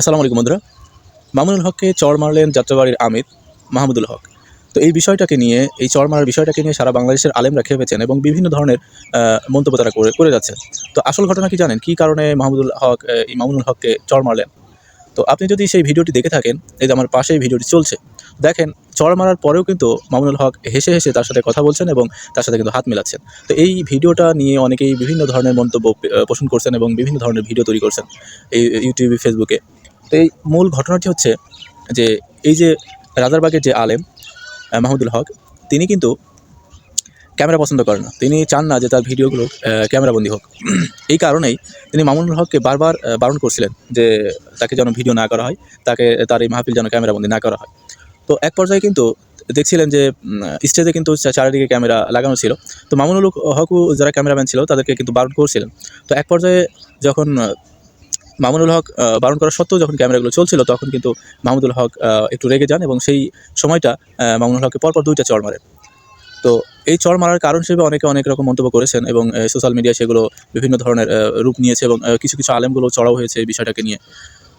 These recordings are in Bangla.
আসসালামু আলাইকুম বন্ধুরা। মামুনুল হককে চড় মারলেন যাত্রাবাড়ির আমির মাহমুদুল হক। তো এই বিষয়টাকে নিয়ে, এই চড় মারার বিষয়টাকে নিয়ে সারা বাংলাদেশের আলেমরা খেপেছেন এবং বিভিন্ন ধরনের মন্তব্য তারা করে যাচ্ছেন। তো আসল ঘটনা কি জানেন? কী কারণে এই মামুনুল হককে চড় মারলেন? তো আপনি যদি সেই ভিডিওটি দেখে থাকেন, এই যে আমার পাশেই ভিডিওটি চলছে, দেখেন চড় মারার পরেও কিন্তু মামুনুল হক হেসে, হেসে তার সাথে কথা বলছেন এবং তার সাথে কিন্তু হাত মেলাচ্ছেন। তো এই ভিডিওটা নিয়ে অনেকেই বিভিন্ন ধরনের মন্তব্য পোষণ করছেন এবং বিভিন্ন ধরনের ভিডিও তৈরি করছেন এই ইউটিউবে, ফেসবুকে। তো এই মূল ঘটনাটি হচ্ছে যে, এই যে রাজারবাগের যে আলেম মাহমুদুল হক, তিনি কিন্তু ক্যামেরা পছন্দ করেন না। তিনি চান না যে তার ভিডিওগুলো ক্যামেরাবন্দি হোক। এই কারণেই তিনি মামুনুল হককে বারবার বারণ করছিলেন যে তাকে যেন ভিডিও না করা হয়, তার এই মাহফিল যেন ক্যামেরাবন্দি না করা হয়। তো এক পর্যায়ে কিন্তু দেখছিলেন যে স্টেজে কিন্তু চারিদিকে ক্যামেরা লাগানো ছিল। তো মামুনুল হকও যারা ক্যামেরাম্যান ছিল তাদেরকে কিন্তু বারণ করছিলেন। তো এক পর্যায়ে যখন মামুনুল হক বারণ করা সত্ত্বেও যখন ক্যামেরাগুলো চলছিল, তখন কিন্তু মাহমুদুল হক একটু রেগে যান এবং সেই সময়টা মামুনুল হককে পরপর ২টা চড় মারেন। তো এই চড় মারার কারণ হিসেবে অনেকে অনেক রকম মন্তব্য করেছেন এবং সোশ্যাল মিডিয়ায় সেগুলো বিভিন্ন ধরনের রূপ নিয়েছে এবং কিছু, কিছু আলেমগুলো চড়াও হয়েছে এই বিষয়টাকে নিয়ে।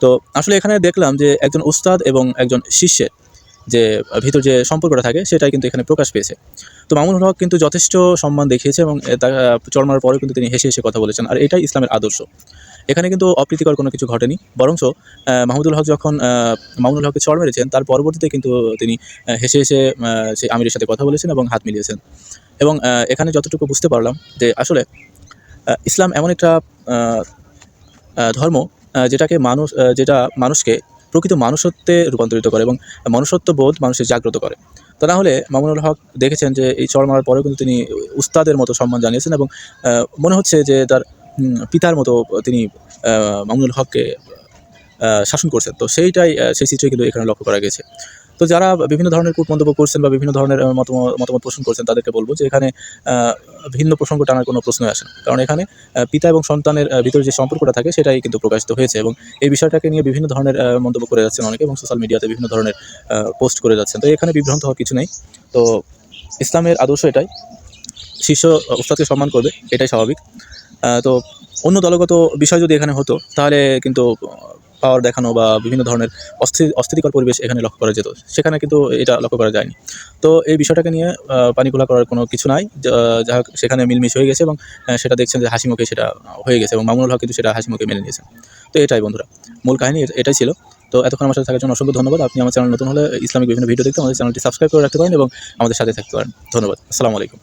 তো আসলে এখানে দেখলাম যে একজন উস্তাদ এবং একজন শিষ্যের যে ভিতর যে সম্পর্কটা থাকে, সেটাই কিন্তু এখানে প্রকাশ পেয়েছে। তো মামুনুল হক কিন্তু যথেষ্ট সম্মান দেখিয়েছে এবং চড় মারার পরেও কিন্তু তিনি হেসে, হেসে কথা বলেছেন। আর এটাই ইসলামের আদর্শ। এখানে কিন্তু অপ্রীতিকর কোনো কিছু ঘটেনি। বরঞ্চ মাহমুদুল হক যখন মামুনুল হককে চড় মেরেছেন, তার পরবর্তীতে কিন্তু তিনি হেসে, হেসে সেই আমিরের সাথে কথা বলেছেন এবং হাত মিলিয়েছেন। এবং এখানে যতটুকু বুঝতে পারলাম যে আসলে ইসলাম এমন একটা আ আ ধর্ম যেটা মানুষকে প্রকৃত মানুষত্বে রূপান্তরিত করে এবং মনুষ্যত্ববোধ মানুষের জাগ্রত করে। তা না হলে মামুনুল হক দেখেছেন যে এই চড় মারার পরেও কিন্তু তিনি উস্তাদের মতো সম্মান জানিয়েছেন এবং মনে হচ্ছে যে তার পিতার মতো তিনি মামুনুল হককে শাসন করছেন। তো সেই চিত্রই কিন্তু এখানে লক্ষ্য করা গেছে। তো যারা বিভিন্ন ধরনের মন্তব্য করছেন বা বিভিন্ন ধরনের মতামত পোষণ করছেন, তাদেরকে বলব যে এখানে আ ভিন্ন প্রসঙ্গ টানার কোনো প্রশ্নই আসে না। কারণ এখানে পিতা এবং সন্তানের ভিতরে যে সম্পর্কটা থাকে, সেটাই কিন্তু প্রকাশিত হয়েছে এবং এই বিষয়টাকে নিয়ে বিভিন্ন ধরনের মন্তব্য করে যাচ্ছেন অনেকে এবং সোশ্যাল মিডিয়াতে বিভিন্ন ধরনের পোস্ট করে যাচ্ছেন। তো এখানে বিভ্রান্ত হওয়ার কিছু নেই। তো ইসলামের আদর্শ এটাই। শিষ্য উস্তাদকে সম্মান করবে, এটাই স্বাভাবিক। তো অন্য দলগত বিষয় যদি এখানে হতো, তাহলে কিন্তু পাওয়ার দেখানো বা বিভিন্ন ধরনের অস্থিতিকর পরিবেশ এখানে লক্ষ্য করা যেত। সেখানে কিন্তু এটা লক্ষ্য করা যায়নি। তো এই বিষয়টাকে নিয়ে পানি ঘোলা করার কোনো কিছু নাই। যা হোক, সেখানে মিলমিশ হয়ে গেছে এবং সেটা দেখছেন যে হাসিমুখে সেটা হয়ে গেছে এবং মামুনুল হক কিন্তু সেটা হাসিমুখে মেনে নিয়েছেন। তো এটাই বন্ধুরা, মূল কাহিনী এটাই ছিল। তো এতক্ষণ আমার সাথে থাকার জন্য অসংখ্য ধন্যবাদ। আপনি আমার চ্যানেল নতুন হলে ইসলামিক বিভিন্ন ভিডিও দেখতে আমাদের চ্যানেলটি সাবস্ক্রাইব করে রাখতে পারেন এবং আমাদের সাথে থাকতে পারেন। ধন্যবাদ। আসসালামু আলাইকুম।